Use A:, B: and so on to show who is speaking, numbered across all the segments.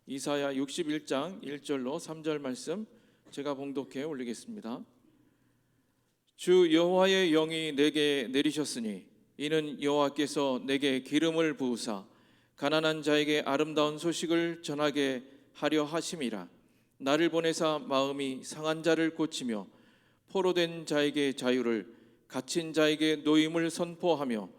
A: 이사야 61장 1절로 3절 말씀 제가 봉독해 올리겠습니다. 주 여호와의 영이 내게 내리셨으니 이는 여호와께서 내게 기름을 부으사 가난한 자에게 아름다운 소식을 전하게 하려 하심이라. 나를 보내사 마음이 상한 자를 고치며 포로된 자에게 자유를, 갇힌 자에게 노임을 선포하며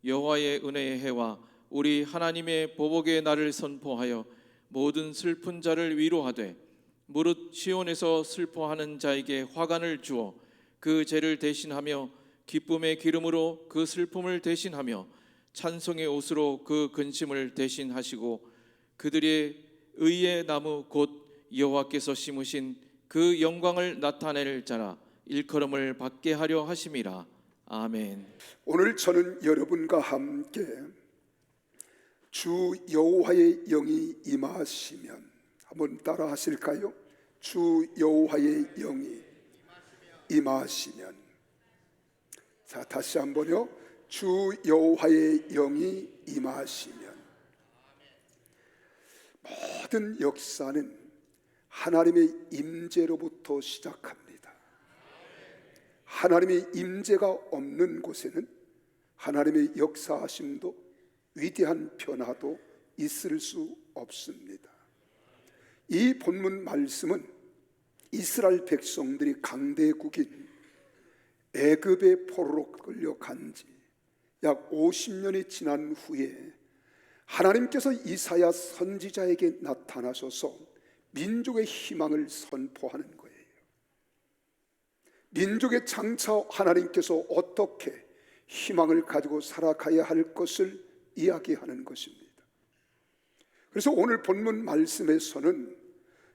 A: 여호와의 은혜의 해와 우리 하나님의 보복의 날을 선포하여 모든 슬픈 자를 위로하되 무릇 시온에서 슬퍼하는 자에게 화관을 주어 그 죄를 대신하며 기쁨의 기름으로 그 슬픔을 대신하며 찬송의 옷으로 그 근심을 대신하시고 그들의 의의 나무 곧 여호와께서 심으신 그 영광을 나타낼 자라 일컬음을 받게 하려 하심이라. 아멘.
B: 오늘 저는 여러분과 함께 주 여호와의 영이 임하시면, 한번 따라 하실까요? 주 여호와의 영이 임하시면. 자, 다시 한번요. 주 여호와의 영이 임하시면. 모든 역사는 하나님의 임재로부터 시작합니다. 하나님의 임재가 없는 곳에는 하나님의 역사하심도 위대한 변화도 있을 수 없습니다. 이 본문 말씀은 이스라엘 백성들이 강대국인 애굽의 포로로 끌려간 지 약 50년이 지난 후에 하나님께서 이사야 선지자에게 나타나셔서 민족의 희망을 선포하는 거예요. 민족의 장차 하나님께서 어떻게 희망을 가지고 살아가야 할 것을 이야기하는 것입니다. 그래서 오늘 본문 말씀에서는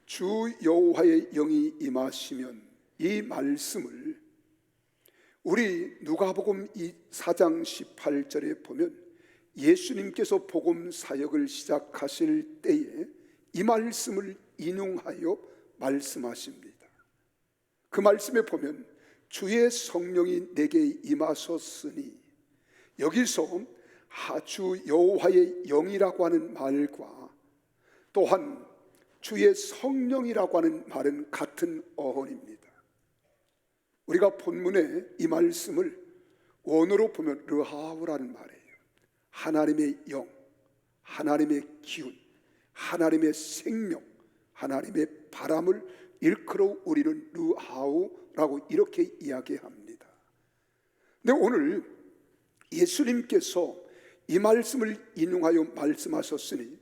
B: 주 여호와의 영이 임하시면, 이 말씀을 우리 누가복음 4장 18절에 보면 예수님께서 복음 사역을 시작하실 때에 이 말씀을 인용하여 말씀하십니다. 그 말씀에 보면 주의 성령이 내게 임하셨으니, 여기서 주 여호와의 영이라고 하는 말과 또한 주의 성령이라고 하는 말은 같은 어원입니다. 우리가 본문에 이 말씀을 원어로 보면 르하우라는 말이에요. 하나님의 영, 하나님의 기운, 하나님의 생명, 하나님의 바람을 일컬어 우리는 르하우라고 이렇게 이야기합니다. 근데 오늘 예수님께서 이 말씀을 인용하여 말씀하셨으니,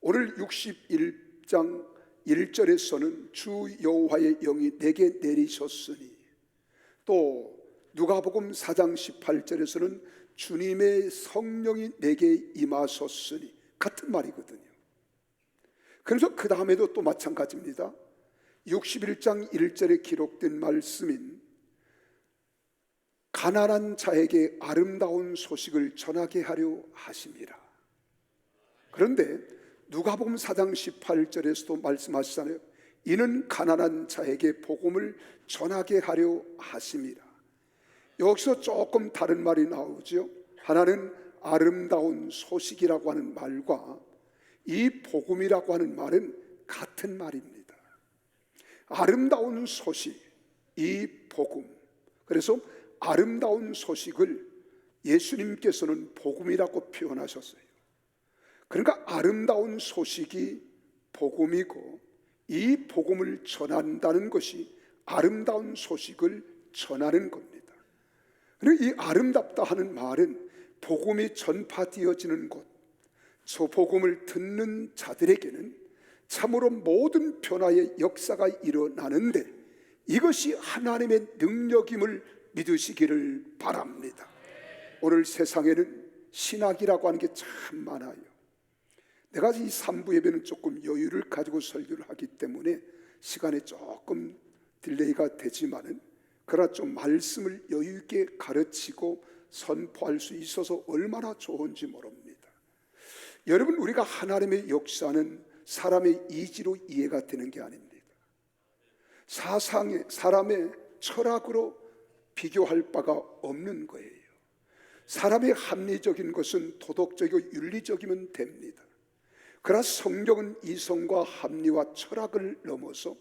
B: 오늘 61장 1절에서는 주 여호와의 영이 내게 내리셨으니, 또 누가복음 4장 18절에서는 주님의 성령이 내게 임하셨으니, 같은 말이거든요. 그래서 그 다음에도 또 마찬가지입니다. 61장 1절에 기록된 말씀인 가난한 자에게 아름다운 소식을 전하게 하려 하심이라. 그런데 누가복음 4장 18절에서도 말씀하시잖아요. 이는 가난한 자에게 복음을 전하게 하려 하심이라. 여기서 조금 다른 말이 나오죠. 하나는 아름다운 소식이라고 하는 말과 이 복음이라고 하는 말은 같은 말입니다. 아름다운 소식, 이 복음. 그래서 아름다운 소식을 예수님께서는 복음이라고 표현하셨어요. 그러니까 아름다운 소식이 복음이고, 이 복음을 전한다는 것이 아름다운 소식을 전하는 겁니다. 그리고 이 아름답다 하는 말은 복음이 전파되어지는 곳, 저 복음을 듣는 자들에게는 참으로 모든 변화의 역사가 일어나는데, 이것이 하나님의 능력임을 믿으시기를 바랍니다. 오늘 세상에는 신학이라고 하는 게 참 많아요. 내가 이 3부 예배는 조금 여유를 가지고 설교를 하기 때문에 시간에 조금 딜레이가 되지만은, 그러나 좀 말씀을 여유 있게 가르치고 선포할 수 있어서 얼마나 좋은지 모릅니다. 여러분, 우리가 하나님의 역사는 사람의 이지로 이해가 되는 게 아닙니다. 사람의 철학으로 비교할 바가 없는 거예요. 사람의 합리적인 것은 도덕적이고 윤리적이면 됩니다. 그러나 성경은 이성과 합리와 철학을 넘어서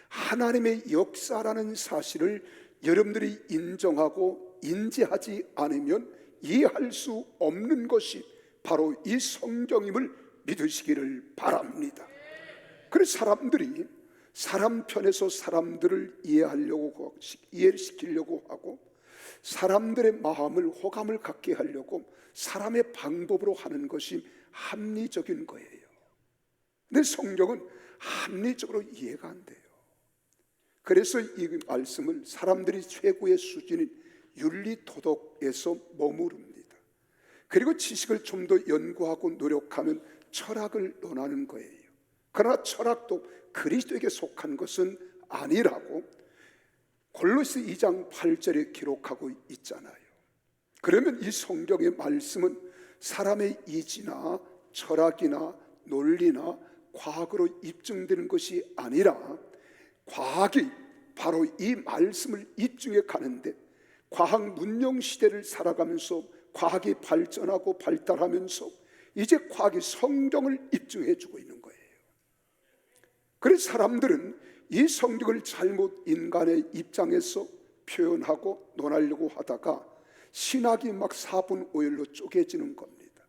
B: 하나님의 역사라는 사실을 여러분들이 인정하고 인지하지 않으면 이해할 수 없는 것이 바로 이 성경임을 믿으시기를 바랍니다. 그래서 사람들이 사람 편에서 사람들을 이해를 시키려고 하고 사람들의 마음을 호감을 갖게 하려고 사람의 방법으로 하는 것이 합리적인 거예요. 근데 성경은 합리적으로 이해가 안 돼요. 그래서 이 말씀을 사람들이 최고의 수준인 윤리도덕에서 머무릅니다. 그리고 지식을 좀 더 연구하고 노력하면 철학을 논하는 거예요. 그러나 철학도 그리스도에게 속한 것은 아니라고 골로새 2장 8절에 기록하고 있잖아요. 그러면 이 성경의 말씀은 사람의 이지나 철학이나 논리나 과학으로 입증되는 것이 아니라 과학이 바로 이 말씀을 입증해 가는데, 과학 문명 시대를 살아가면서 과학이 발전하고 발달하면서 이제 과학이 성경을 입증해 주고 있는 거예요. 그래서 사람들은 이 성경을 잘못 인간의 입장에서 표현하고 논하려고 하다가 신학이 막 4분 5일로 쪼개지는 겁니다.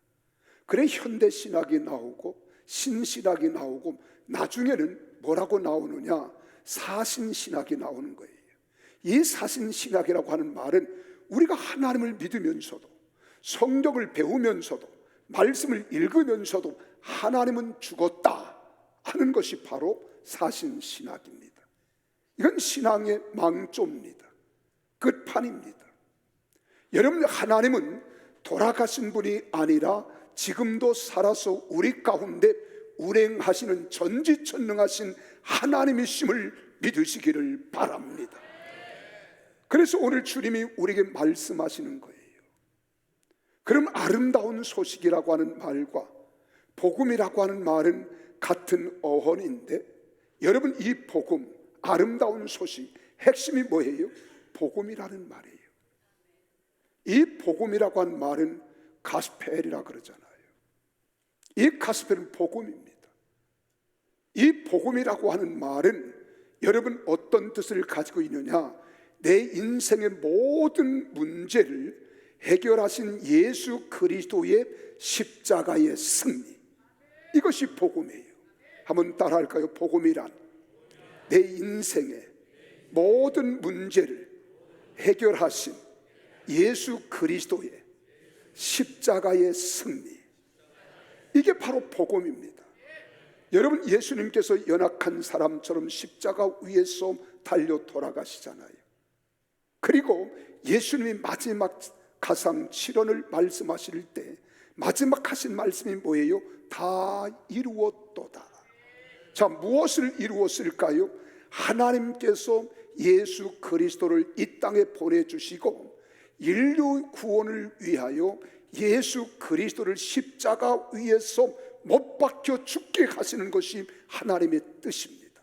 B: 그래 현대 신학이 나오고 신신학이 나오고 나중에는 뭐라고 나오느냐, 사신신학이 나오는 거예요. 이 사신신학이라고 하는 말은 우리가 하나님을 믿으면서도 성경을 배우면서도 말씀을 읽으면서도 하나님은 죽었다 하는 것이 바로 사신신학입니다. 이건 신앙의 망조입니다. 끝판입니다. 여러분, 하나님은 돌아가신 분이 아니라 지금도 살아서 우리 가운데 운행하시는 전지전능하신 하나님이심을 믿으시기를 바랍니다. 그래서 오늘 주님이 우리에게 말씀하시는 거예요. 그럼 아름다운 소식이라고 하는 말과 복음이라고 하는 말은 같은 어원인데, 여러분, 이 복음, 아름다운 소식, 핵심이 뭐예요? 복음이라는 말이에요. 이 복음이라고 하는 말은 가스펠이라 그러잖아요. 이 가스펠은 복음입니다. 이 복음이라고 하는 말은 여러분 어떤 뜻을 가지고 있느냐, 내 인생의 모든 문제를 해결하신 예수 그리스도의 십자가의 승리, 이것이 복음이에요. 한번 따라할까요? 복음이란 내 인생의 모든 문제를 해결하신 예수 그리스도의 십자가의 승리, 이게 바로 복음입니다. 여러분, 예수님께서 연약한 사람처럼 십자가 위에서 달려 돌아가시잖아요. 그리고 예수님이 마지막 가상 7원을 말씀하실 때 마지막 하신 말씀이 뭐예요? 다 이루었도다. 자, 무엇을 이루었을까요? 하나님께서 예수 그리스도를 이 땅에 보내주시고 인류 구원을 위하여 예수 그리스도를 십자가 위에서 못 박혀 죽게 하시는 것이 하나님의 뜻입니다.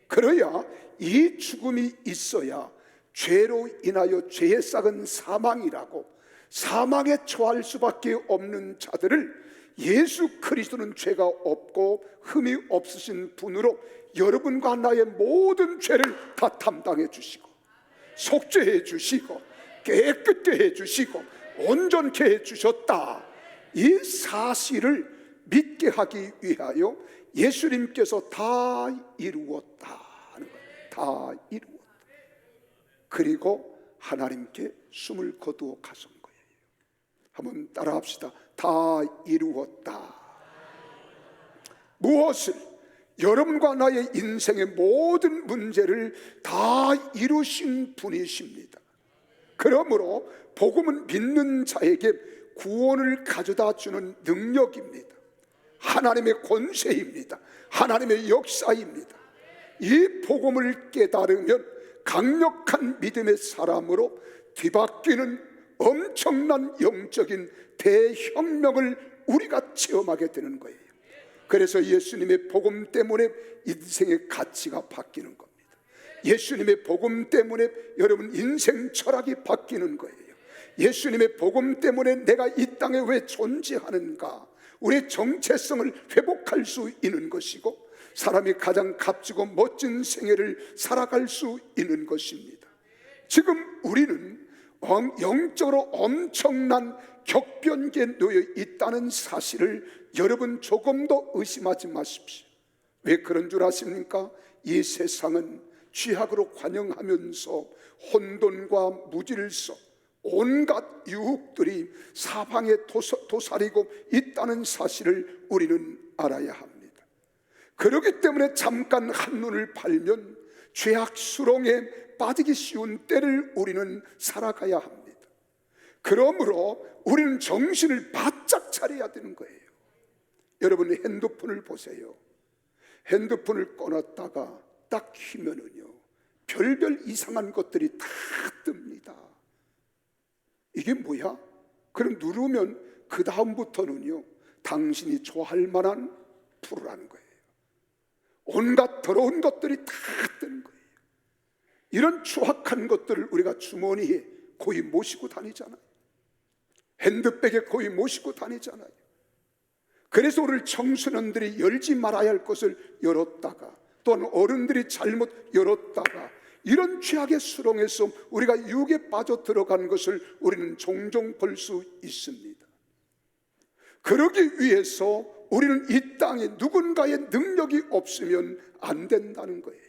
B: 그래야 이 죽음이 있어야 죄로 인하여 죄의 싹은 사망이라고, 사망에 처할 수밖에 없는 자들을 예수 그리스도는 죄가 없고 흠이 없으신 분으로 여러분과 나의 모든 죄를 다 담당해 주시고 속죄해 주시고 깨끗게 해 주시고 온전케 해 주셨다, 이 사실을 믿게 하기 위하여 예수님께서 다 이루었다 하는 거예요. 다 이루었다. 그리고 하나님께 숨을 거두어 가신 거예요. 한번 따라합시다. 다 이루었다. 무엇을? 여러분과 나의 인생의 모든 문제를 다 이루신 분이십니다. 그러므로 복음은 믿는 자에게 구원을 가져다 주는 능력입니다. 하나님의 권세입니다. 하나님의 역사입니다. 이 복음을 깨달으면 강력한 믿음의 사람으로 뒤바뀌는 엄청난 영적인 대혁명을 우리가 체험하게 되는 거예요. 그래서 예수님의 복음 때문에 인생의 가치가 바뀌는 겁니다. 예수님의 복음 때문에 여러분 인생 철학이 바뀌는 거예요. 예수님의 복음 때문에 내가 이 땅에 왜 존재하는가, 우리의 정체성을 회복할 수 있는 것이고, 사람이 가장 값지고 멋진 생애를 살아갈 수 있는 것입니다. 지금 우리는 영적으로 엄청난 격변기에 놓여 있다는 사실을 여러분 조금 더 의심하지 마십시오. 왜 그런 줄 아십니까? 이 세상은 죄악으로 관영하면서 혼돈과 무질서, 온갖 유혹들이 사방에 도사리고 있다는 사실을 우리는 알아야 합니다. 그렇기 때문에 잠깐 한눈을 팔면 죄악 수렁에 빠지기 쉬운 때를 우리는 살아가야 합니다. 그러므로 우리는 정신을 바짝 차려야 되는 거예요. 여러분, 핸드폰을 보세요. 핸드폰을 꺼놨다가 딱 키면은요, 별별 이상한 것들이 다 뜹니다. 이게 뭐야? 그럼 누르면 그 다음부터는요, 당신이 좋아할 만한 프로라는 거예요. 온갖 더러운 것들이 다 뜨는 거예요. 이런 추악한 것들을 우리가 주머니에 거의 모시고 다니잖아요. 핸드백에 거의 모시고 다니잖아요. 그래서 오늘 청소년들이 열지 말아야 할 것을 열었다가, 또한 어른들이 잘못 열었다가, 이런 죄악의 수렁에서 우리가 유혹에 빠져 들어간 것을 우리는 종종 볼 수 있습니다. 그러기 위해서 우리는 이 땅에 누군가의 능력이 없으면 안 된다는 거예요.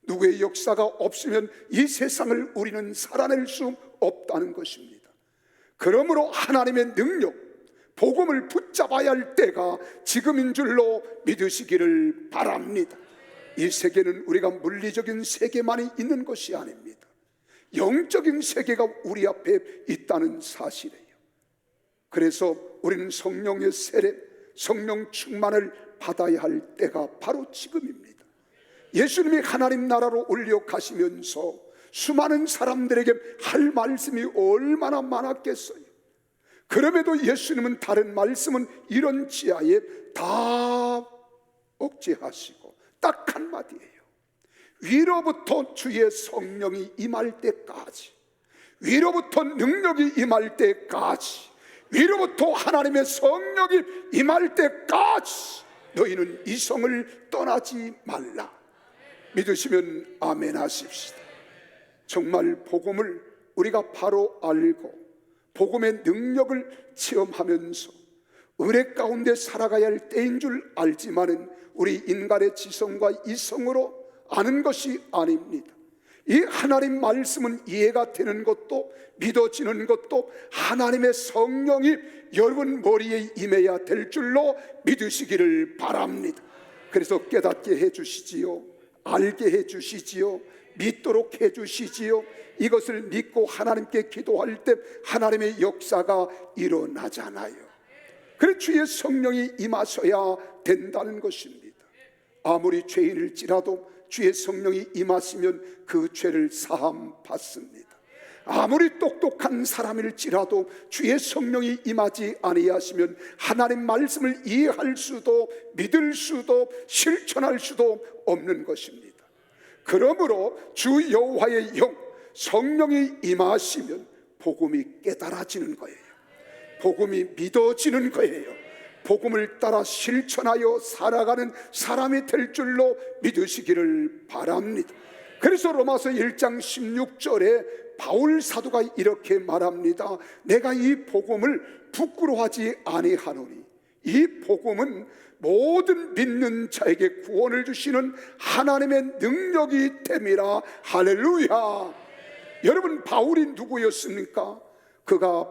B: 누구의 역사가 없으면 이 세상을 우리는 살아낼 수 없다는 것입니다. 그러므로 하나님의 능력, 복음을 붙잡아야 할 때가 지금인 줄로 믿으시기를 바랍니다. 이 세계는 우리가 물리적인 세계만이 있는 것이 아닙니다. 영적인 세계가 우리 앞에 있다는 사실이에요. 그래서 우리는 성령의 세례, 성령 충만을 받아야 할 때가 바로 지금입니다. 예수님이 하나님 나라로 올려 가시면서 수많은 사람들에게 할 말씀이 얼마나 많았겠어요. 그럼에도 예수님은 다른 말씀은 이런 지하에 다 억제하시고 딱 한마디예요. 위로부터 주의 성령이 임할 때까지, 위로부터 능력이 임할 때까지, 위로부터 하나님의 성령이 임할 때까지 너희는 이 성을 떠나지 말라. 믿으시면 아멘 하십시다. 정말 복음을 우리가 바로 알고 복음의 능력을 체험하면서 의뢰 가운데 살아가야 할 때인 줄 알지만은 우리 인간의 지성과 이성으로 아는 것이 아닙니다. 이 하나님 말씀은 이해가 되는 것도 믿어지는 것도 하나님의 성령이 여러분 머리에 임해야 될 줄로 믿으시기를 바랍니다. 그래서 깨닫게 해주시지요, 알게 해주시지요, 믿도록 해주시지요. 이것을 믿고 하나님께 기도할 때 하나님의 역사가 일어나잖아요. 그래서 주의 성령이 임하셔야 된다는 것입니다. 아무리 죄인일지라도 주의 성령이 임하시면 그 죄를 사함 받습니다. 아무리 똑똑한 사람일지라도 주의 성령이 임하지 아니하시면 하나님 말씀을 이해할 수도 믿을 수도 실천할 수도 없는 것입니다. 그러므로 주 여호와의 영 성령이 임하시면 복음이 깨달아지는 거예요. 복음이 믿어지는 거예요. 복음을 따라 실천하여 살아가는 사람이 될 줄로 믿으시기를 바랍니다. 그래서 로마서 1장 16절에 바울 사도가 이렇게 말합니다. 내가 이 복음을 부끄러워하지 아니하노니 이 복음은 모든 믿는 자에게 구원을 주시는 하나님의 능력이 됨이라. 할렐루야. 여러분, 바울이 누구였습니까? 그가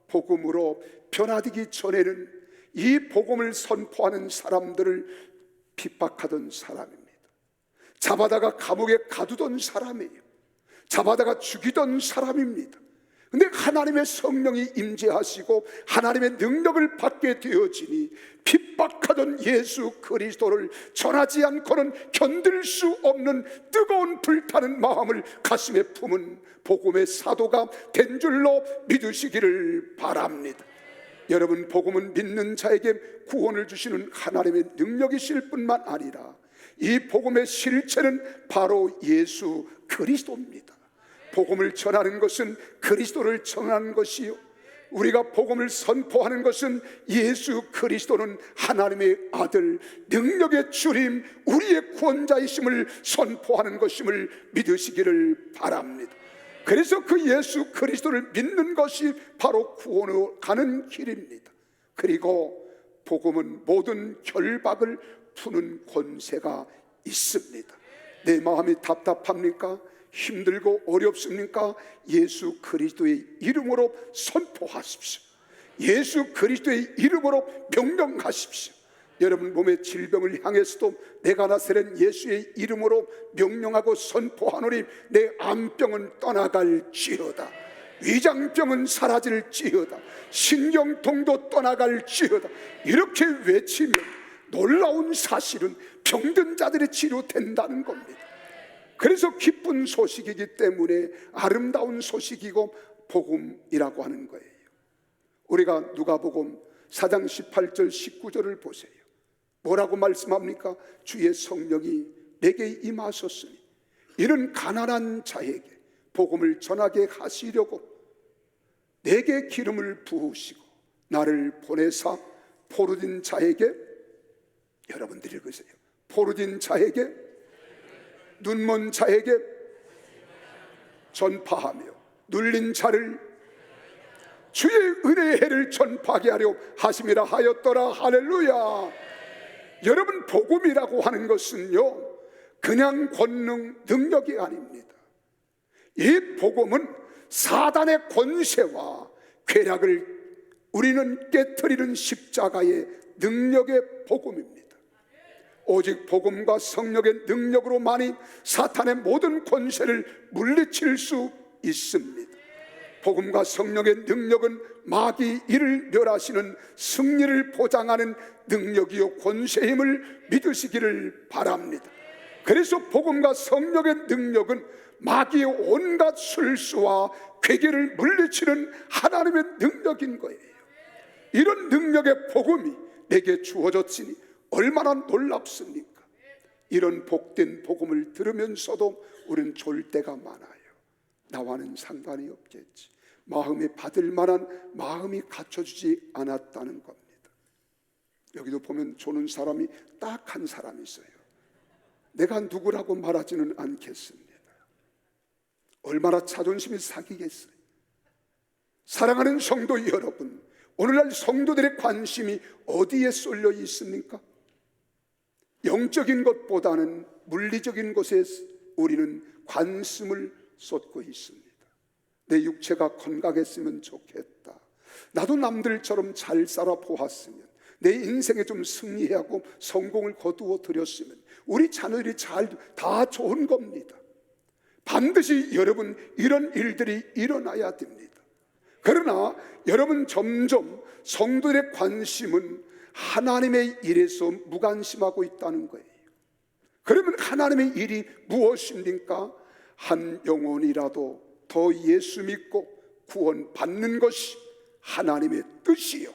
B: 복음으로 변화되기 전에는 이 복음을 선포하는 사람들을 핍박하던 사람입니다. 잡아다가 감옥에 가두던 사람이에요. 잡아다가 죽이던 사람입니다. 근데 하나님의 성령이 임재하시고 하나님의 능력을 받게 되어지니 핍박하던 예수 그리스도를 전하지 않고는 견딜 수 없는 뜨거운 불타는 마음을 가슴에 품은 복음의 사도가 된 줄로 믿으시기를 바랍니다. 여러분, 복음은 믿는 자에게 구원을 주시는 하나님의 능력이실 뿐만 아니라 이 복음의 실체는 바로 예수 그리스도입니다. 복음을 전하는 것은 그리스도를 전하는 것이요, 우리가 복음을 선포하는 것은 예수 그리스도는 하나님의 아들, 능력의 주님, 우리의 구원자이심을 선포하는 것임을 믿으시기를 바랍니다. 그래서 그 예수 그리스도를 믿는 것이 바로 구원으로 가는 길입니다. 그리고 복음은 모든 결박을 푸는 권세가 있습니다. 내 마음이 답답합니까? 힘들고 어렵습니까? 예수 그리스도의 이름으로 선포하십시오. 예수 그리스도의 이름으로 명령하십시오. 여러분 몸의 질병을 향해서도 내가 나서는 예수의 이름으로 명령하고 선포하노니 내 암병은 떠나갈지어다, 위장병은 사라질지어다, 신경통도 떠나갈지어다. 이렇게 외치면 놀라운 사실은 병든 자들이 치료된다는 겁니다. 그래서 기쁜 소식이기 때문에 아름다운 소식이고 복음이라고 하는 거예요. 우리가 누가복음 4장 18절 19절을 보세요. 뭐라고 말씀합니까? 주의 성령이 내게 임하셨으니 이는 가난한 자에게 복음을 전하게 하시려고 내게 기름을 부으시고 나를 보내사 포로된 자에게, 여러분들이 읽으세요. 포로된 자에게, 눈먼 자에게 전파하며 눌린 자를 주의 은혜의 해를 전파하게 하려 하심이라 하였더라. 할렐루야. 여러분 복음이라고 하는 것은요 그냥 권능 능력이 아닙니다. 이 복음은 사단의 권세와 괴락을 우리는 깨트리는 십자가의 능력의 복음입니다. 오직 복음과 성령의 능력으로만이 사탄의 모든 권세를 물리칠 수 있습니다. 복음과 성령의 능력은 마귀 이를 멸하시는 승리를 보장하는 능력이요 권세임을 믿으시기를 바랍니다. 그래서 복음과 성령의 능력은 마귀의 온갖 술수와 괴계를 물리치는 하나님의 능력인 거예요. 이런 능력의 복음이 내게 주어졌으니 얼마나 놀랍습니까? 이런 복된 복음을 들으면서도 우리는 졸 때가 많아요. 나와는 상관이 없겠지. 마음이 받을 만한 마음이 갖춰주지 않았다는 겁니다. 여기도 보면 조는 사람이 딱 한 사람이 있어요. 내가 누구라고 말하지는 않겠습니다. 얼마나 자존심이 상하겠어요. 사랑하는 성도 여러분, 오늘날 성도들의 관심이 어디에 쏠려 있습니까? 영적인 것보다는 물리적인 것에 우리는 관심을 쏟고 있습니다. 내 육체가 건강했으면 좋겠다. 나도 남들처럼 잘 살아 보았으면, 내 인생에 좀 승리하고 성공을 거두어 드렸으면, 우리 자녀들이 다 좋은 겁니다. 반드시 여러분 이런 일들이 일어나야 됩니다. 그러나 여러분 점점 성도들의 관심은 하나님의 일에서 무관심하고 있다는 거예요. 그러면 하나님의 일이 무엇입니까? 한 영혼이라도 더 예수 믿고 구원 받는 것이 하나님의 뜻이요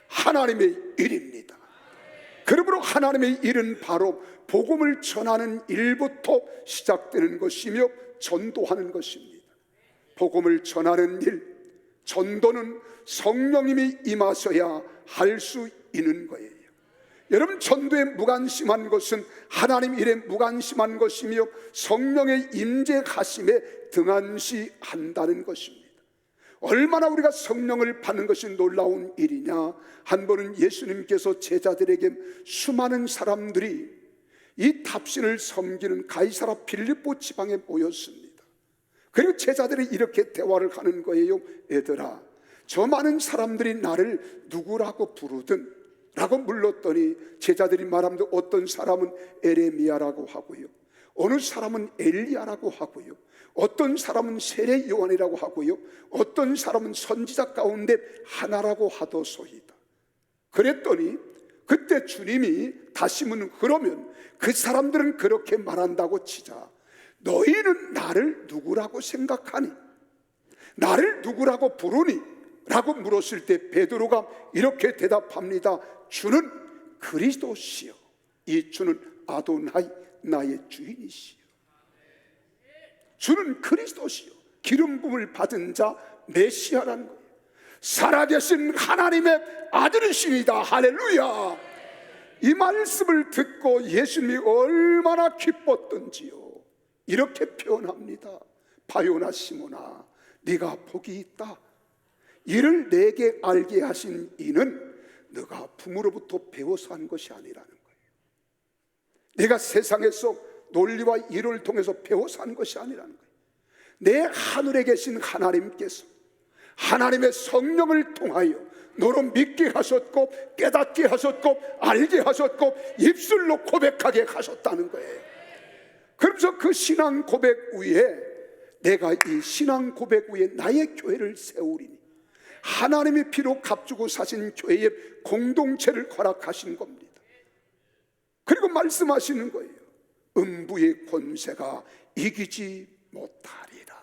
B: 하나님의 일입니다. 그러므로 하나님의 일은 바로 복음을 전하는 일부터 시작되는 것이며 전도하는 것입니다. 복음을 전하는 일, 전도는 성령님이 임하셔야 할 수 있는 거예요. 여러분 전도에 무관심한 것은 하나님 일에 무관심한 것이며 성령의 임재하심에 등한시한다는 것입니다. 얼마나 우리가 성령을 받는 것이 놀라운 일이냐. 한 번은 예수님께서 제자들에게 수많은 사람들이 이 답신을 섬기는 가이사라 빌립보 지방에 모였습니다. 그리고 제자들이 이렇게 대화를 하는 거예요. 얘들아, 저 많은 사람들이 나를 누구라고 부르든 라고 물었더니 제자들이 말합니다. 어떤 사람은 에레미야라고 하고요, 어느 사람은 엘리야라고 하고요, 어떤 사람은 세례 요한이라고 하고요, 어떤 사람은 선지자 가운데 하나라고 하도소이다. 그랬더니 그때 주님이 다시 묻는, 그러면 그 사람들은 그렇게 말한다고 치자, 너희는 나를 누구라고 생각하니? 나를 누구라고 부르니? 라고 물었을 때 베드로가 이렇게 대답합니다. 주는 그리스도시요, 이 주는 아도나이, 나의 주인이시요. 주는 그리스도시요, 기름 부음을 받은 자 메시아라는 거예요. 살아계신 하나님의 아들이십니다. 할렐루야. 이 말씀을 듣고 예수님이 얼마나 기뻤던지요. 이렇게 표현합니다. 바요나 시몬아, 네가 복이 있다. 이를 내게 알게 하신 이는 네가 부모로부터 배워서 한 것이 아니라는 거예요. 내가 세상에서 논리와 이론을 통해서 배워서 한 것이 아니라는 거예요. 내 하늘에 계신 하나님께서 하나님의 성령을 통하여 너로 믿게 하셨고, 깨닫게 하셨고, 알게 하셨고, 입술로 고백하게 하셨다는 거예요. 그러면서 그 신앙 고백 위에, 내가 이 신앙 고백 위에 나의 교회를 세우리니 하나님이 피로 값주고 사신 교회의 공동체를 허락하신 겁니다. 그리고 말씀하시는 거예요. 음부의 권세가 이기지 못하리라.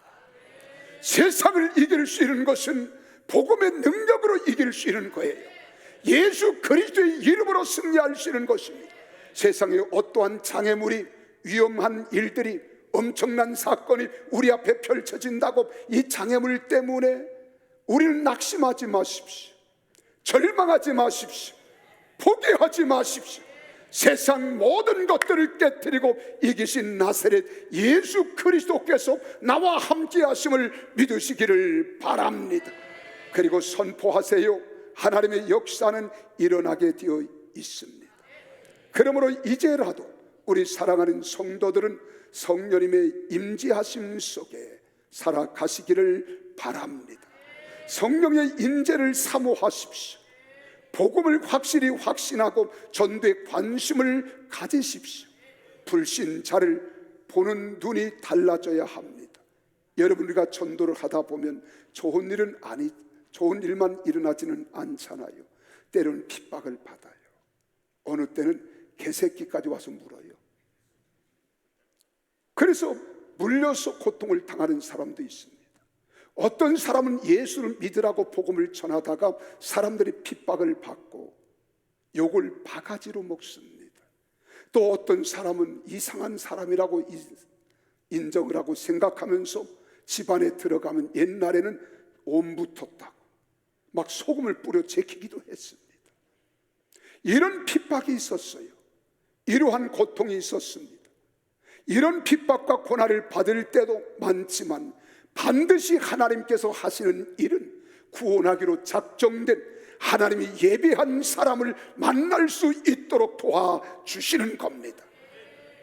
B: 세상을 이길 수 있는 것은 복음의 능력으로 이길 수 있는 거예요. 예수 그리스도의 이름으로 승리할 수 있는 것입니다. 세상에 어떠한 장애물이, 위험한 일들이, 엄청난 사건이 우리 앞에 펼쳐진다고 이 장애물 때문에 우리는 낙심하지 마십시오. 절망하지 마십시오. 포기하지 마십시오. 세상 모든 것들을 깨뜨리고 이기신 나사렛 예수 그리스도께서 나와 함께 하심을 믿으시기를 바랍니다. 그리고 선포하세요. 하나님의 역사는 일어나게 되어 있습니다. 그러므로 이제라도 우리 사랑하는 성도들은 성령님의 임재하심 속에 살아가시기를 바랍니다. 성령의 임재를 사모하십시오. 복음을 확실히 확신하고 전도에 관심을 가지십시오. 불신자를 보는 눈이 달라져야 합니다. 여러분, 우리가 전도를 하다 보면 좋은 일만 일어나지는 않잖아요. 때로는 핍박을 받아요. 어느 때는 개새끼까지 와서 물어요. 그래서 물려서 고통을 당하는 사람도 있습니다. 어떤 사람은 예수를 믿으라고 복음을 전하다가 사람들이 핍박을 받고 욕을 바가지로 먹습니다. 또 어떤 사람은 이상한 사람이라고 인정을 하고 생각하면서 집안에 들어가면 옛날에는 옴붙었다고 막 소금을 뿌려 제키기도 했습니다. 이런 핍박이 있었어요. 이러한 고통이 있었습니다. 이런 핍박과 고난을 받을 때도 많지만 반드시 하나님께서 하시는 일은 구원하기로 작정된 하나님이 예비한 사람을 만날 수 있도록 도와주시는 겁니다.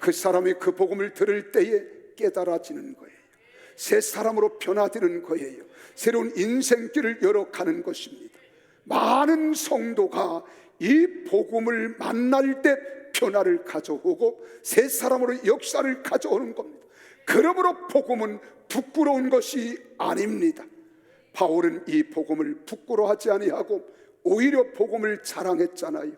B: 그 사람이 그 복음을 들을 때에 깨달아지는 거예요. 새 사람으로 변화되는 거예요. 새로운 인생길을 열어가는 것입니다. 많은 성도가 이 복음을 만날 때 변화를 가져오고 새 사람으로 역사를 가져오는 겁니다. 그러므로 복음은 부끄러운 것이 아닙니다. 바울은 이 복음을 부끄러워하지 아니하고 오히려 복음을 자랑했잖아요.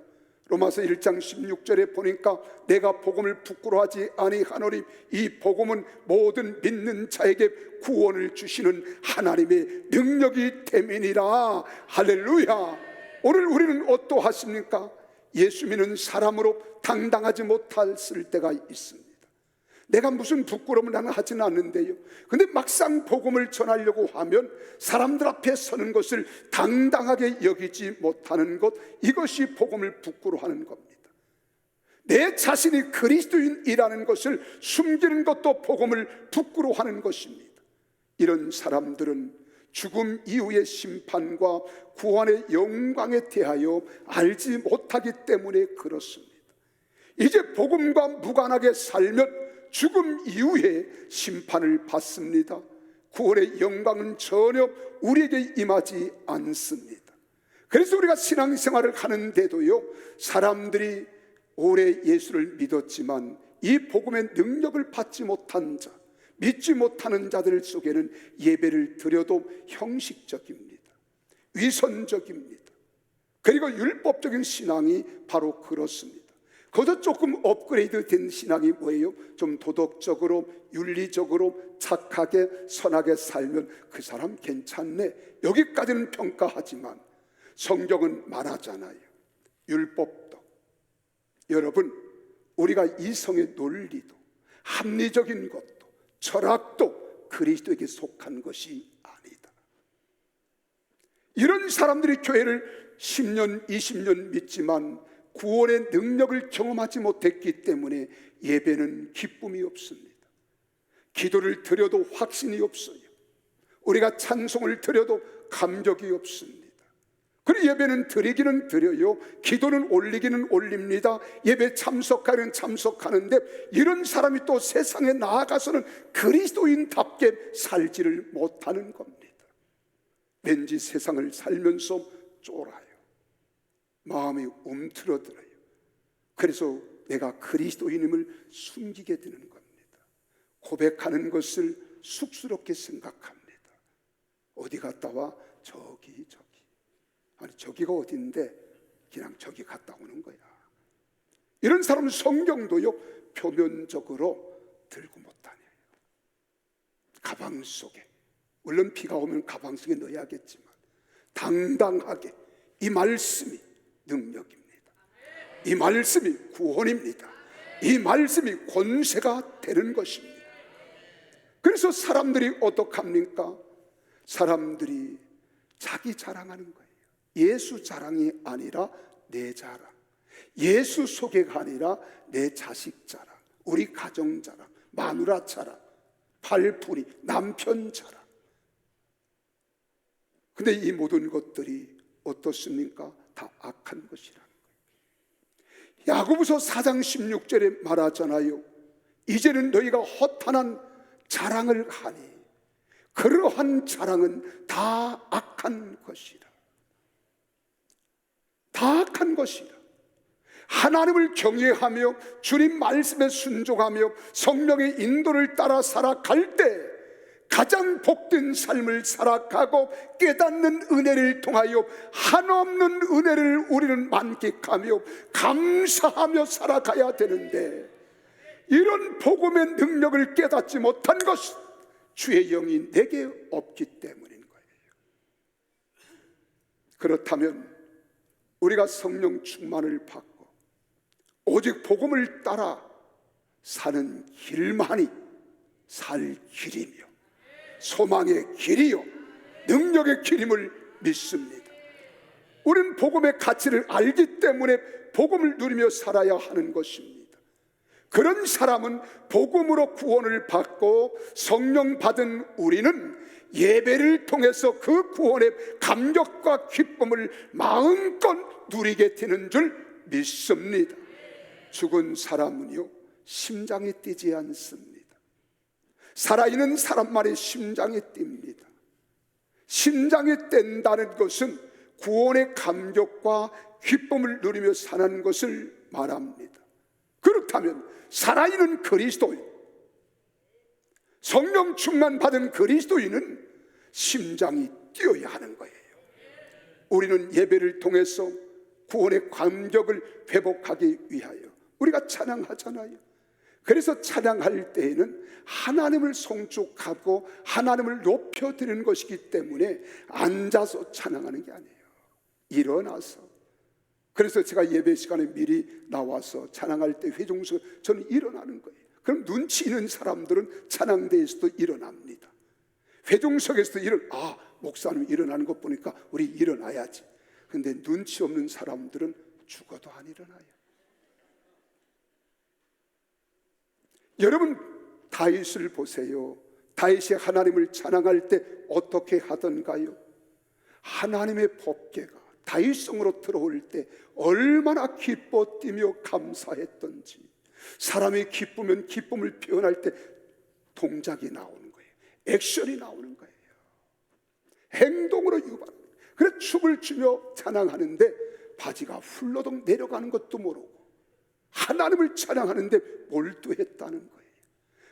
B: 로마서 1장 16절에 보니까 내가 복음을 부끄러워하지 아니하노니 이 복음은 모든 믿는 자에게 구원을 주시는 하나님의 능력이 됨이니라. 할렐루야. 오늘 우리는 어떠하십니까? 예수 믿는 사람으로 당당하지 못했을 때가 있습니다. 내가 무슨 부끄러움을 나는 하지는 않는데요. 근데 막상 복음을 전하려고 하면 사람들 앞에 서는 것을 당당하게 여기지 못하는 것, 이것이 복음을 부끄러워하는 겁니다. 내 자신이 그리스도인이라는 것을 숨기는 것도 복음을 부끄러워하는 것입니다. 이런 사람들은 죽음 이후의 심판과 구원의 영광에 대하여 알지 못하기 때문에 그렇습니다. 이제 복음과 무관하게 살면 죽음 이후에 심판을 받습니다. 구원의 영광은 전혀 우리에게 임하지 않습니다. 그래서 우리가 신앙생활을 하는데도요, 사람들이 오래 예수를 믿었지만 이 복음의 능력을 받지 못한 자, 믿지 못하는 자들 속에는 예배를 드려도 형식적입니다. 위선적입니다. 그리고 율법적인 신앙이 바로 그렇습니다. 그것도 조금 업그레이드 된 신앙이 뭐예요? 좀 도덕적으로, 윤리적으로 착하게 선하게 살면 그 사람 괜찮네, 여기까지는 평가하지만 성경은 말하잖아요. 율법도, 여러분, 우리가 이성의 논리도 합리적인 것도 철학도 그리스도에게 속한 것이 아니다. 이런 사람들이 교회를 10년, 20년 믿지만 구원의 능력을 경험하지 못했기 때문에 예배는 기쁨이 없습니다. 기도를 드려도 확신이 없어요. 우리가 찬송을 드려도 감격이 없습니다. 그리고 예배는 드리기는 드려요, 기도는 올리기는 올립니다, 예배 참석하는 참석하는데 이런 사람이 또 세상에 나아가서는 그리스도인답게 살지를 못하는 겁니다. 왠지 세상을 살면서 쫄아요. 마음이 움츠러들어요. 그래서 내가 그리스도인임을 숨기게 되는 겁니다. 고백하는 것을 쑥스럽게 생각합니다. 어디 갔다 와? 저기. 아니 저기가 어딘데 그냥 저기 갔다 오는 거야. 이런 사람은 성경도요 표면적으로 들고 못 다녀요. 가방 속에, 물론 비가 오면 가방 속에 넣어야겠지만 당당하게 이 말씀이 능력입니다. 이 말씀이 구원입니다. 이 말씀이 권세가 되는 것입니다. 그래서 사람들이 어떡합니까? 사람들이 자기 자랑하는 거예요. 예수 자랑이 아니라 내 자랑, 예수 소개가 아니라 내 자식 자랑, 우리 가정 자랑, 마누라 자랑, 팔풀이, 남편 자랑. 근데 이 모든 것들이 어떻습니까? 다 악한 것이라는 거예요. 야고보서 4장 16절에 말하잖아요. 이제는 너희가 허탄한 자랑을 하니 그러한 자랑은 다 악한 것이라. 다 악한 것이라. 하나님을 경외하며 주님 말씀에 순종하며 성령의 인도를 따라 살아갈 때 가장 복된 삶을 살아가고 깨닫는 은혜를 통하여 한없는 은혜를 우리는 만끽하며 감사하며 살아가야 되는데, 이런 복음의 능력을 깨닫지 못한 것은 주의 영이 내게 없기 때문인 거예요. 그렇다면 우리가 성령 충만을 받고 오직 복음을 따라 사는 길만이 살 길이며 소망의 길이요 능력의 길임을 믿습니다. 우리는 복음의 가치를 알기 때문에 복음을 누리며 살아야 하는 것입니다. 그런 사람은 복음으로 구원을 받고 성령 받은 우리는 예배를 통해서 그 구원의 감격과 기쁨을 마음껏 누리게 되는 줄 믿습니다. 죽은 사람은요 심장이 뛰지 않습니다. 살아있는 사람만의 심장이 뜁니다. 심장이 뛴다는 것은 구원의 감격과 기쁨을 누리며 사는 것을 말합니다. 그렇다면 살아있는 그리스도인, 성령 충만 받은 그리스도인은 심장이 뛰어야 하는 거예요. 우리는 예배를 통해서 구원의 감격을 회복하기 위하여 우리가 찬양하잖아요. 그래서 찬양할 때에는 하나님을 송축하고 하나님을 높여드리는 것이기 때문에 앉아서 찬양하는 게 아니에요. 일어나서. 그래서 제가 예배 시간에 미리 나와서 찬양할 때 회중석 저는 일어나는 거예요. 그럼 눈치 있는 사람들은 찬양대에서도 일어납니다. 회중석에서도 목사님 일어나는 것 보니까 우리 일어나야지. 근데 눈치 없는 사람들은 죽어도 안 일어나요. 여러분 다윗을 보세요. 다윗이 하나님을 찬양할 때 어떻게 하던가요? 하나님의 법궤가 다윗성으로 들어올 때 얼마나 기뻐 뛰며 감사했던지. 사람이 기쁘면 기쁨을 표현할 때 동작이 나오는 거예요. 액션이 나오는 거예요. 행동으로 유발. 그래서 춤을 추며 찬양하는데 바지가 훌러덩 내려가는 것도 모르고 하나님을 찬양하는데 몰두했다는 거예요.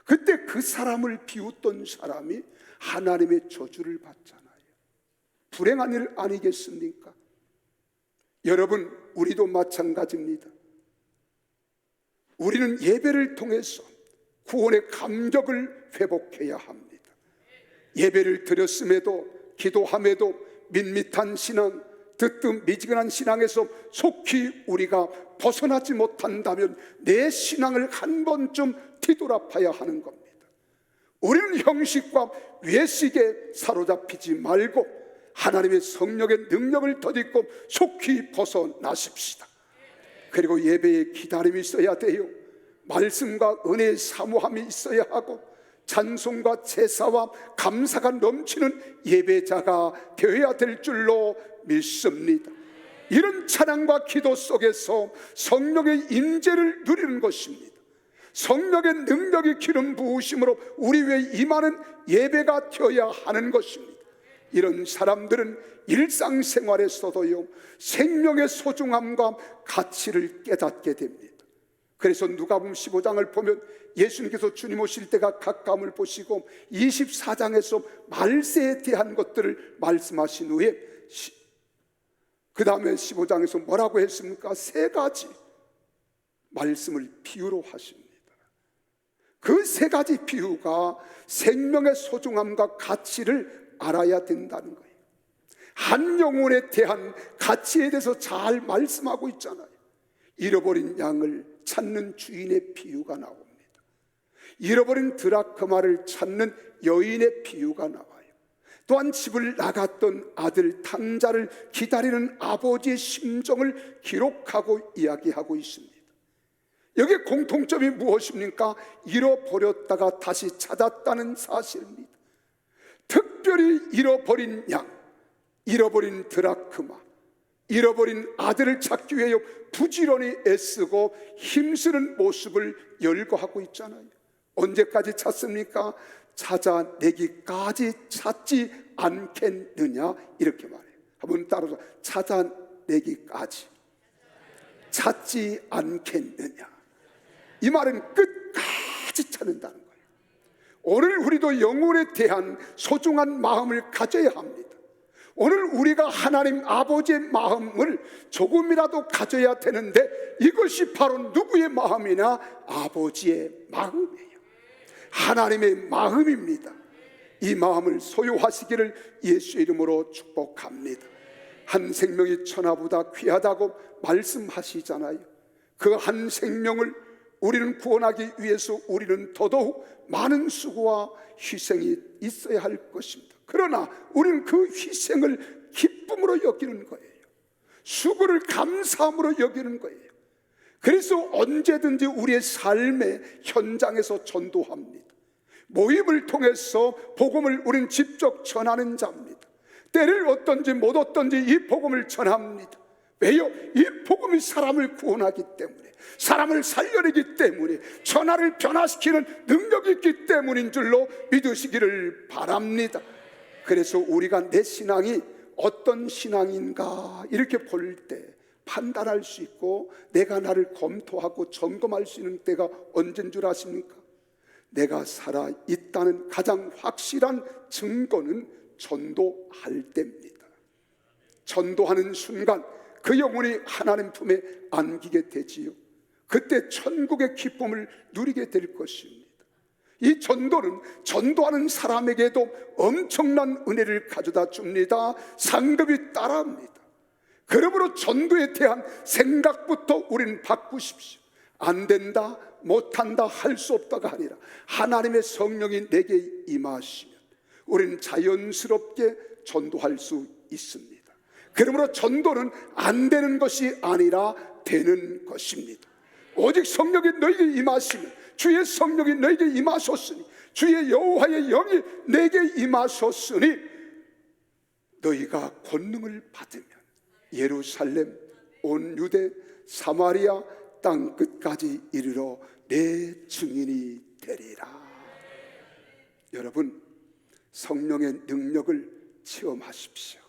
B: 그때 그 사람을 비웃던 사람이 하나님의 저주를 받잖아요. 불행한 일 아니겠습니까? 여러분 우리도 마찬가지입니다. 우리는 예배를 통해서 구원의 감격을 회복해야 합니다. 예배를 드렸음에도 기도함에도 밋밋한 신앙, 뜨뜻미지근한 신앙에서 속히 우리가 벗어나지 못한다면 내 신앙을 한 번쯤 뒤돌아봐야 하는 겁니다. 우리는 형식과 외식에 사로잡히지 말고 하나님의 성령의 능력을 덧입고 속히 벗어나십시다. 그리고 예배에 기다림이 있어야 돼요. 말씀과 은혜의 사모함이 있어야 하고 찬송과 제사와 감사가 넘치는 예배자가 되어야 될 줄로 믿습니다. 이런 찬양과 기도 속에서 성령의 임재를 누리는 것입니다. 성령의 능력이 기름 부으심으로 우리 위에 임하는 예배가 되어야 하는 것입니다. 이런 사람들은 일상생활에서도요, 생명의 소중함과 가치를 깨닫게 됩니다. 그래서 누가복음 15장을 보면 예수님께서 주님 오실 때가 가까움을 보시고 24장에서 말세에 대한 것들을 말씀하신 후에 그 다음에 15장에서 뭐라고 했습니까? 3가지 말씀을 비유로 하십니다. 그 3가지 비유가 생명의 소중함과 가치를 알아야 된다는 거예요. 한 영혼에 대한 가치에 대해서 잘 말씀하고 있잖아요. 잃어버린 양을 찾는 주인의 비유가 나옵니다. 잃어버린 드라크마를 찾는 여인의 비유가 나와요. 또한 집을 나갔던 아들 탕자를 기다리는 아버지의 심정을 기록하고 이야기하고 있습니다. 여기에 공통점이 무엇입니까? 잃어버렸다가 다시 찾았다는 사실입니다. 특별히 잃어버린 양, 잃어버린 드라크마, 잃어버린 아들을 찾기 위해 부지런히 애쓰고 힘쓰는 모습을 열거하고 있잖아요. 언제까지 찾습니까? 찾아내기까지 찾지 않겠느냐, 이렇게 말해요. 한번 따라서, 찾아내기까지 찾지 않겠느냐. 이 말은 끝까지 찾는다는 거예요. 오늘 우리도 영혼에 대한 소중한 마음을 가져야 합니다. 오늘 우리가 하나님 아버지의 마음을 조금이라도 가져야 되는데, 이것이 바로 누구의 마음이냐? 아버지의 마음이에요. 하나님의 마음입니다. 이 마음을 소유하시기를 예수의 이름으로 축복합니다. 한 생명이 천하보다 귀하다고 말씀하시잖아요. 그 한 생명을 우리는 구원하기 위해서 우리는 더더욱 많은 수고와 희생이 있어야 할 것입니다. 그러나 우리는 그 희생을 기쁨으로 여기는 거예요. 수고를 감사함으로 여기는 거예요. 그래서 언제든지 우리의 삶의 현장에서 전도합니다. 모임을 통해서 복음을 우리는 직접 전하는 자입니다. 때를 얻든지 못 얻든지 이 복음을 전합니다. 왜요? 이 복음이 사람을 구원하기 때문에, 사람을 살려내기 때문에, 천하를 변화시키는 능력이 있기 때문인 줄로 믿으시기를 바랍니다. 그래서 우리가 내 신앙이 어떤 신앙인가 이렇게 볼 때 판단할 수 있고, 내가 나를 검토하고 점검할 수 있는 때가 언제인 줄 아십니까? 내가 살아있다는 가장 확실한 증거는 전도할 때입니다. 전도하는 순간 그 영혼이 하나님 품에 안기게 되지요. 그때 천국의 기쁨을 누리게 될 것입니다. 이 전도는 전도하는 사람에게도 엄청난 은혜를 가져다 줍니다. 상급이 따라합니다. 그러므로 전도에 대한 생각부터 우리는 바꾸십시오. 안 된다, 못한다, 할 수 없다가 아니라 하나님의 성령이 내게 임하시면 우리는 자연스럽게 전도할 수 있습니다. 그러므로 전도는 안 되는 것이 아니라 되는 것입니다. 오직 성령이 너에게 임하시면, 주의 성령이 너에게 임하셨으니, 주의 여호와의 영이 내게 임하셨으니 너희가 권능을 받으면 예루살렘, 온 유대, 사마리아 땅 끝까지 이르러 내 증인이 되리라. 여러분, 성령의 능력을 체험하십시오.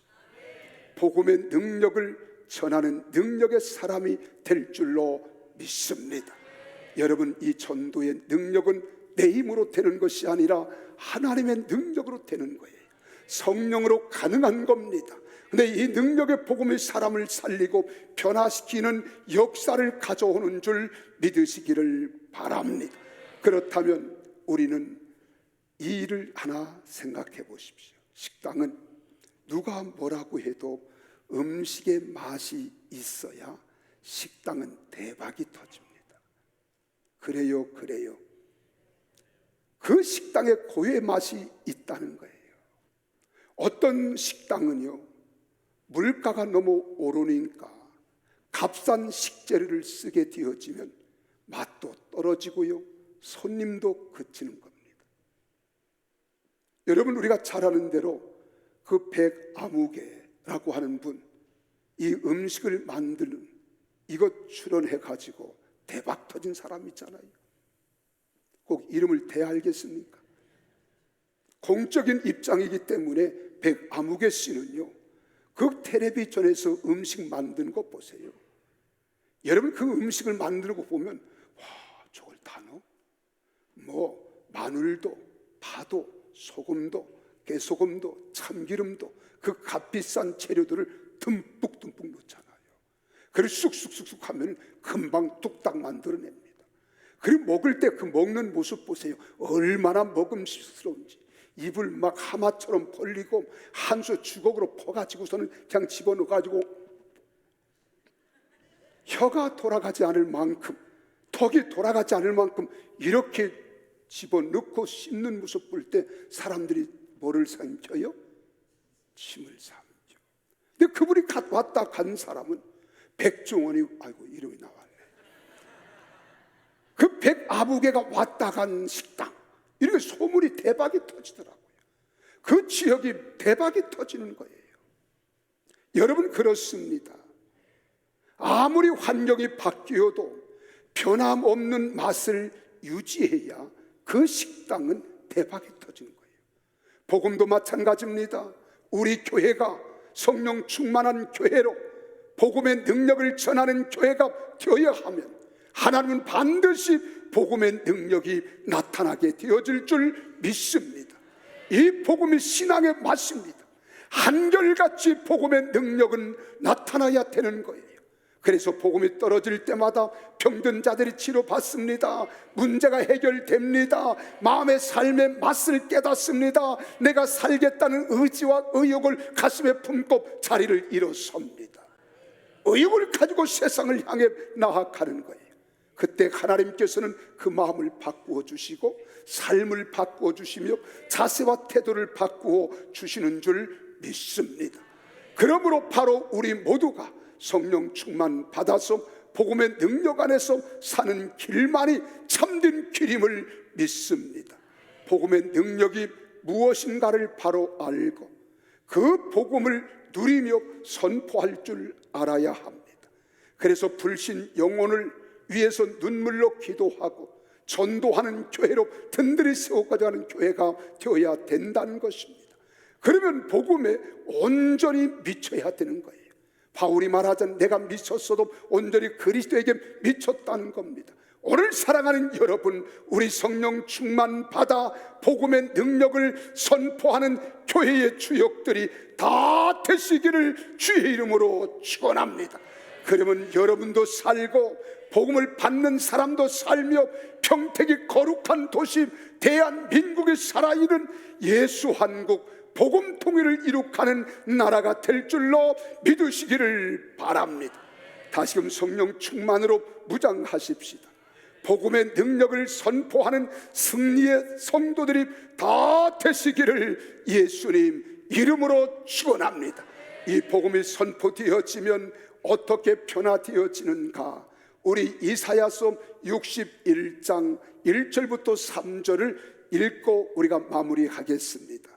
B: 복음의 능력을 전하는 능력의 사람이 될 줄로 믿습니다. 여러분, 이 전도의 능력은 내 힘으로 되는 것이 아니라 하나님의 능력으로 되는 거예요. 성령으로 가능한 겁니다. 근데 이 능력의 복음이 사람을 살리고 변화시키는 역사를 가져오는 줄 믿으시기를 바랍니다. 그렇다면 우리는 이 일을 하나 생각해 보십시오. 식당은 누가 뭐라고 해도 음식의 맛이 있어야 식당은 대박이 터집니다. 그래요. 그 식당에 고유의 맛이 있다는 거예요. 어떤 식당은요, 물가가 너무 오르니까 값싼 식재료를 쓰게 되어지면 맛도 떨어지고요, 손님도 그치는 겁니다. 여러분, 우리가 잘 아는 대로 그 백아무개라고 하는 분, 이 음식을 만드는 이것 출연해 가지고 대박 터진 사람 있잖아요. 꼭 이름을 대야 알겠습니까? 공적인 입장이기 때문에 백아무개 씨는요, 그 텔레비전에서 음식 만드는 거 보세요. 여러분, 그 음식을 만드는 거 보면 와, 저걸 다 넣어? 뭐 마늘도, 파도, 소금도, 깨소금도, 참기름도, 그 값비싼 재료들을 듬뿍듬뿍 넣잖아요. 그리고 쑥쑥쑥쑥 하면 금방 뚝딱 만들어냅니다. 그리고 먹을 때 그 먹는 모습 보세요. 얼마나 먹음직스러운지. 입을 막 하마처럼 벌리고 한 수 주걱으로 퍼가지고서는 그냥 집어넣어가지고 혀가 돌아가지 않을 만큼, 턱이 돌아가지 않을 만큼 이렇게 집어넣고 씹는 모습 볼 때 사람들이 뭐를 삼켜요? 침을 삼죠. 근데 그분이 왔다 간 사람은 백종원이, 아이고 이름이 나왔네. 그 백아무개가 왔다 간 식당, 이렇게 소문이 대박이 터지더라고요. 그 지역이 대박이 터지는 거예요. 여러분, 그렇습니다. 아무리 환경이 바뀌어도 변함없는 맛을 유지해야 그 식당은 대박이 터지는 거예요. 복음도 마찬가지입니다. 우리 교회가 성령 충만한 교회로 복음의 능력을 전하는 교회가 되어야 하면 하나님은 반드시 복음의 능력이 나타나게 되어질 줄 믿습니다. 이 복음이 신앙의 맛입니다. 한결같이 복음의 능력은 나타나야 되는 거예요. 그래서 복음이 떨어질 때마다 병든 자들이 치료받습니다. 문제가 해결됩니다. 마음의 삶의 맛을 깨닫습니다. 내가 살겠다는 의지와 의욕을 가슴에 품고 자리를 일어섭니다. 의욕을 가지고 세상을 향해 나아가는 거예요. 그때 하나님께서는 그 마음을 바꾸어 주시고 삶을 바꾸어 주시며 자세와 태도를 바꾸어 주시는 줄 믿습니다. 그러므로 바로 우리 모두가 성령 충만 받아서 복음의 능력 안에서 사는 길만이 참된 길임을 믿습니다. 복음의 능력이 무엇인가를 바로 알고 그 복음을 누리며 선포할 줄 알아야 합니다. 그래서 불신 영혼을 위해서 눈물로 기도하고 전도하는 교회로 든든히 세워가자는 교회가 되어야 된다는 것입니다. 그러면 복음에 온전히 미쳐야 되는 거예요. 바울이 말하자면 내가 미쳤어도 온전히 그리스도에게 미쳤다는 겁니다. 오늘 사랑하는 여러분, 우리 성령 충만 받아 복음의 능력을 선포하는 교회의 주역들이 다 되시기를 주의 이름으로 축원합니다. 그러면 여러분도 살고 복음을 받는 사람도 살며 평택이 거룩한 도시 대한민국이 살아있는 예수 한국 복음 통일을 이룩하는 나라가 될 줄로 믿으시기를 바랍니다. 다시금 성령 충만으로 무장하십시다. 복음의 능력을 선포하는 승리의 성도들이 다 되시기를 예수님 이름으로 축원합니다. 이 복음이 선포되어지면 어떻게 변화되어지는가? 우리 이사야서 61장 1절부터 3절을 읽고 우리가 마무리하겠습니다.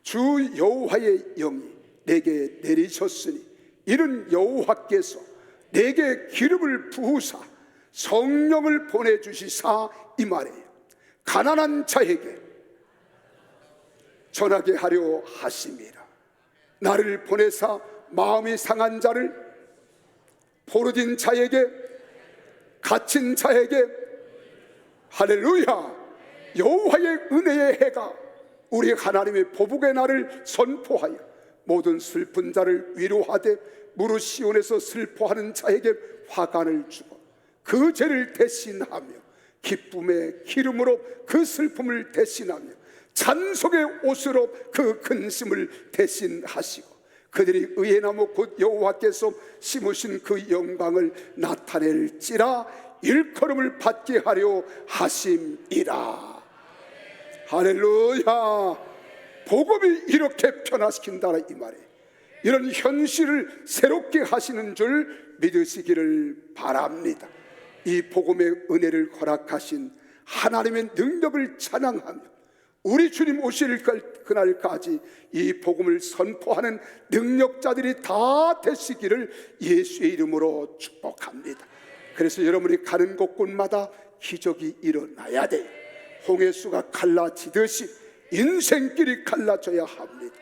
B: 주 여호와의 영이 내게 내리셨으니 이는 여호와께서 내게 기름을 부으사 성령을 보내주시사 이 말이에요. 가난한 자에게 전하게 하려 하심이라. 나를 보내사 마음이 상한 자를, 포로진 자에게, 갇힌 자에게, 할렐루야, 여호와의 은혜의 해가 우리 하나님의 보복의 날을 선포하여 모든 슬픈 자를 위로하되 무릇 시온에서 슬퍼하는 자에게 화관을 주고 그 죄를 대신하며 기쁨의 기름으로 그 슬픔을 대신하며 찬송의 옷으로 그 근심을 대신하시고 그들이 의의 나무 곧 여호와께서 심으신 그 영광을 나타낼지라 일컬음을 받게 하려 하심이라. 할렐루야. 복음이 이렇게 변화시킨다 이 말이에요. 이런 현실을 새롭게 하시는 줄 믿으시기를 바랍니다. 이 복음의 은혜를 허락하신 하나님의 능력을 찬양하며 우리 주님 오실 그날까지 이 복음을 선포하는 능력자들이 다 되시기를 예수의 이름으로 축복합니다. 그래서 여러분이 가는 곳곳마다 기적이 일어나야 돼요. 홍해수가 갈라지듯이 인생길이 갈라져야 합니다.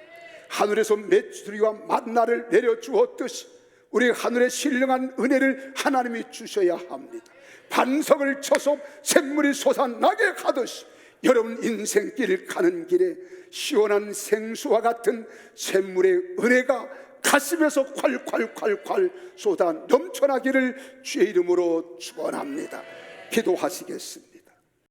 B: 하늘에서 메추리와 만나를 내려주었듯이 우리 하늘에 신령한 은혜를 하나님이 주셔야 합니다. 반석을 쳐서 샘물이 솟아나게 하듯이 여러분 인생길 가는 길에 시원한 생수와 같은 샘물의 은혜가 가슴에서 콸콸콸콸 쏟아 넘쳐나기를 주의 이름으로 축원합니다. 기도하시겠습니다.